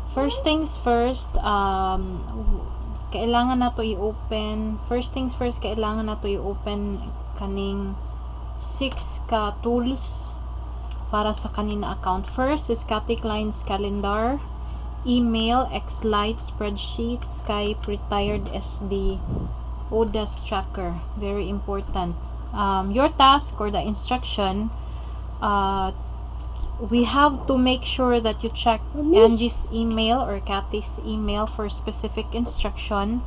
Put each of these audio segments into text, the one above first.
First things first, kailangan na to i-open. First things first, kailangan na to i-open kaning 6 ka tools para sa kanina account. First is Cathy Klein's calendar, email, Xlite, spreadsheet, Skype, retired SD, Oda's tracker. Very important. Your task or the instruction, we have to make sure that you check Angie's email or Cathy's email for specific instruction.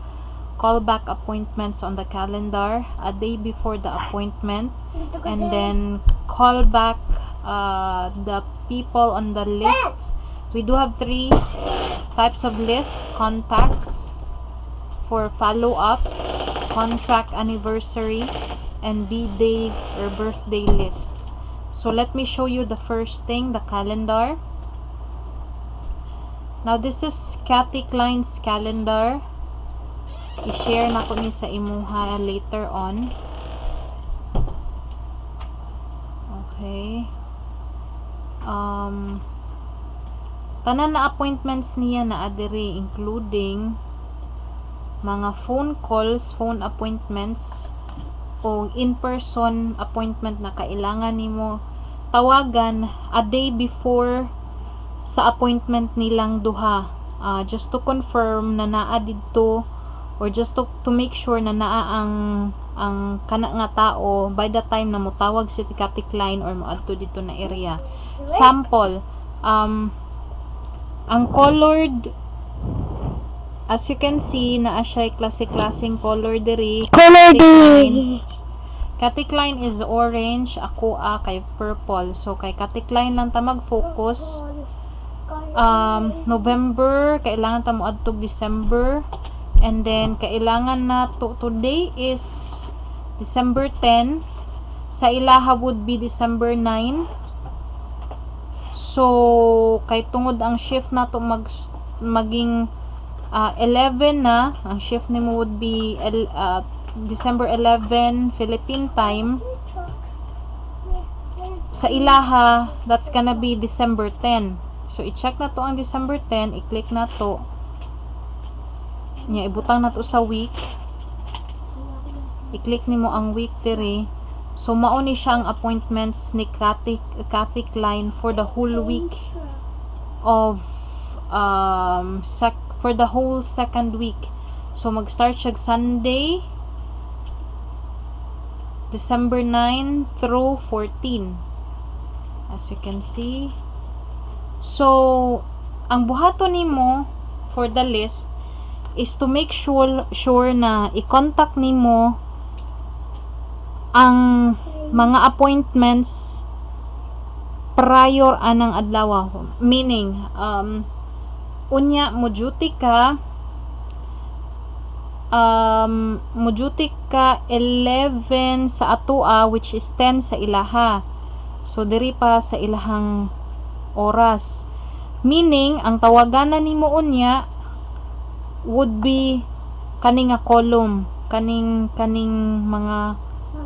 Call back appointments on the calendar a day before the appointment, and then call back the people on the lists. We do have 3 types of list: contacts for follow-up, contract anniversary, and B-day or birthday lists. So let me show you the first thing, the calendar. Now this is Cathy Klein's calendar. I-share na ko ni sa imuha later on. Okay. Tanan na appointments niya na adiri, including mga phone calls, phone appointments, o in-person appointment na kailangan nimo tawagan a day before sa appointment nilang duha, just to confirm na naa dito, or just to make sure na naa ang kana nga tao by the time na motawag si Cathy Klein or moadto dito na area. Sample, ang colored, as you can see, naa siya klase-klaseng color diri. Cathy Klein is orange, ako kay purple. So kay Cathy Klein lang ta mag-focus. November, kailangan ta mo adtog December. And then kailangan na today is December 10. Sa ilaha would be December 9. So kay tungod ang shift na to maging 11 na, ang shift nimo would be December 11 Philippine time. Sa ilaha, that's gonna be December 10. So i-check na to ang December 10, i-click na to. Nya ibutang na to sa week. I-click nimo ang week diri. So mao ni siya ang appointments ni Cathy Klein for the whole week of for the whole second week. So mag-start siya Sunday, December 9 through 14, as you can see. So ang buhato nimo for the list is to make sure na i-contact nimo ang mga appointments prior anang adlaw, meaning unya mo duty ka 11 sa atua, which is 10 sa ilaha. So diri pa sa ilahang oras, meaning ang tawaganan nimo unya would be kaning nga column, kaning mga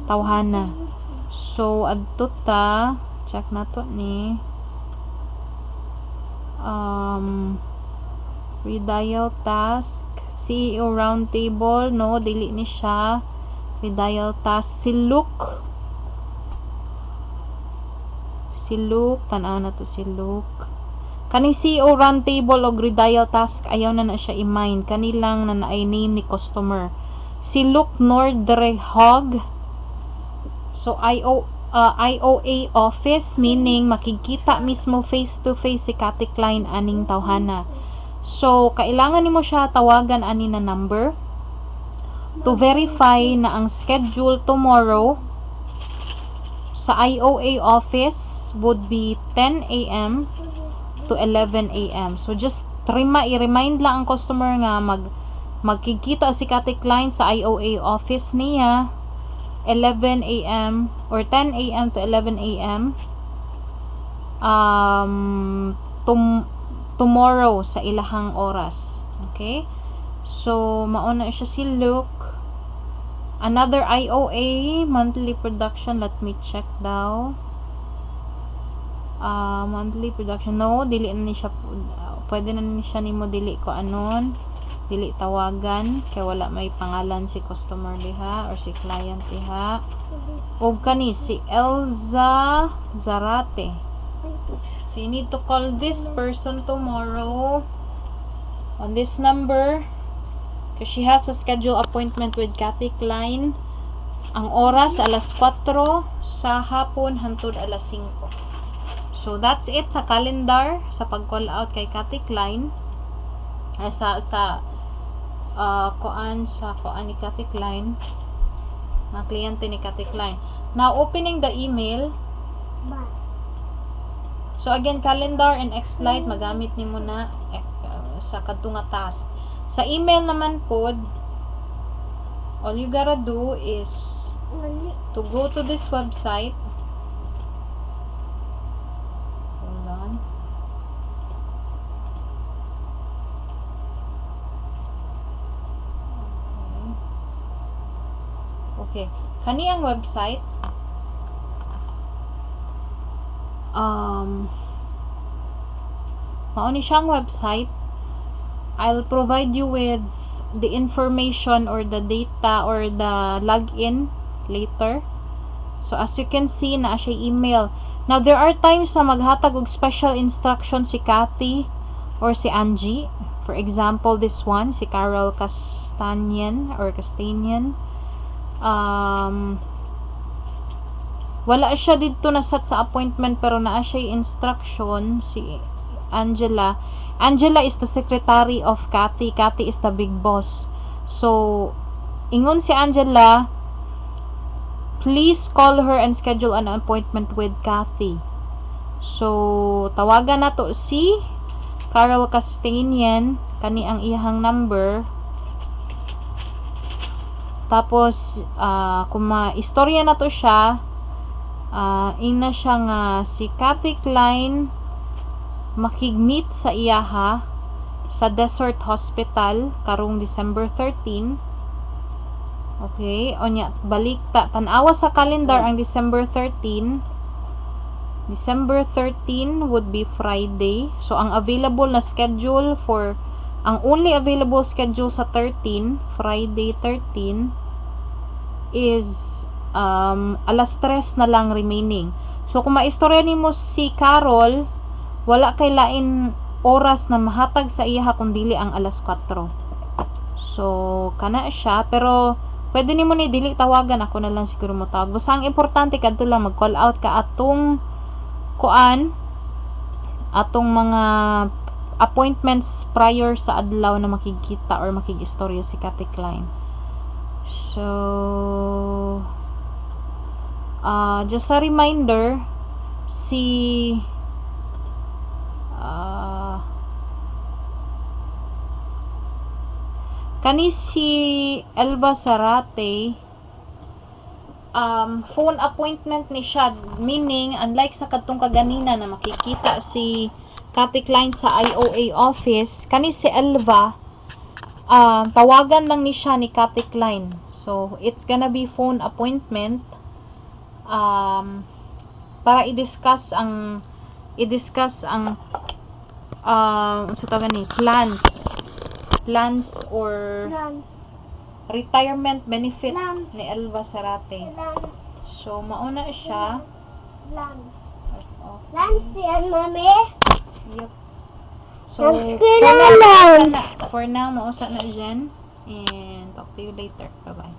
tawhana. So adto ta, check na to ni redial task, CEO roundtable, no, dili ni siya. Redial task, siluk, tanaw na to siluk. Kaning CEO roundtable o redial task, ayaw na siya i-mind. Kanilang na naay name ni customer. Siluk Nordrehog. So IOA office, meaning makikita mismo face to face si Cathy Klein aning tawhana. So kailangan nimo siya tawagan ani na number to verify na ang schedule tomorrow sa IOA office would be 10 a.m. to 11 a.m. So just i-remind lang ang customer nga magkikita si Cathy Klein sa IOA office niya 11 a.m. or 10 a.m. to 11 a.m. Tomorrow sa ilahang oras. Okay? So mauna siya si Luke. Another IOA monthly production, let me check daw. Monthly production, no, dili na ni siya pwede na ni siya nimo dili ko anon, dili tawagan kay wala may pangalan si customer diha or si client diha. Og kani si Elza Zarate. So you need to call this person tomorrow on this number because she has a scheduled appointment with Cathy Klein. Ang oras alas 4 sa hapon hangtod alas 5. So that's it sa calendar sa pag-call out kay Cathy Klein. Sa kuan ni Cathy Klein. Mga kliyente ni Cathy Klein. Now opening the email. So again, calendar and Xlite magamit nimo na sa kadto nga task. Sa email naman pod, all you gotta do is to go to this website. Hold on. Okay. Kani ang website. Mauni siyang website. I'll provide you with the information or the data or the login later. So as you can see na siya email. Now there are times na maghatag og special instruction si Cathy or si Angie. For example, this one si Carol Castanyan or Castanian. Wala siya dito nasat sa appointment pero naa siya instruction si Angela. Angela is the secretary of Cathy. Cathy is the big boss. So ingon si Angela, please call her and schedule an appointment with Cathy. So tawagan na to si Carol Castanian, kani ang iyang number. Tapos kung ma-istorya na to siya, ina siya nga si Cathy Klein makigmeet sa iyaha sa Desert Hospital karong December 13. Okay, onya balik tan-awa sa calendar ang December 13. December 13 would be Friday. So ang available na schedule ang only available schedule sa 13, Friday 13 is alas 3 na lang remaining. So kung maistorya nimo si Carol, wala kay lain oras na mahatag sa iya kung dili ang alas 4. So kana siya, pero pwede nimo ni dili tawagan, ako na lang siguro mo tawag. Basta ang importante kadto lang mag-call out ka atong mga appointments prior sa adlaw na makikita or makig-istorya si Cathy Klein. So just a reminder, si kani si Elva Zarate, phone appointment ni siya, meaning unlike sa kadtong kaganina na makikita si Cathy Klein sa IOA office, kani si Elva tawagan lang ni siya ni Cathy Klein. So it's gonna be phone appointment para i-discuss ang sa tawagan ni plans or retirement benefit ni Elva Zarate. So mauna siya Lance yan, mami. Yep. So for now mausa na dyan, and talk to you later. Bye bye.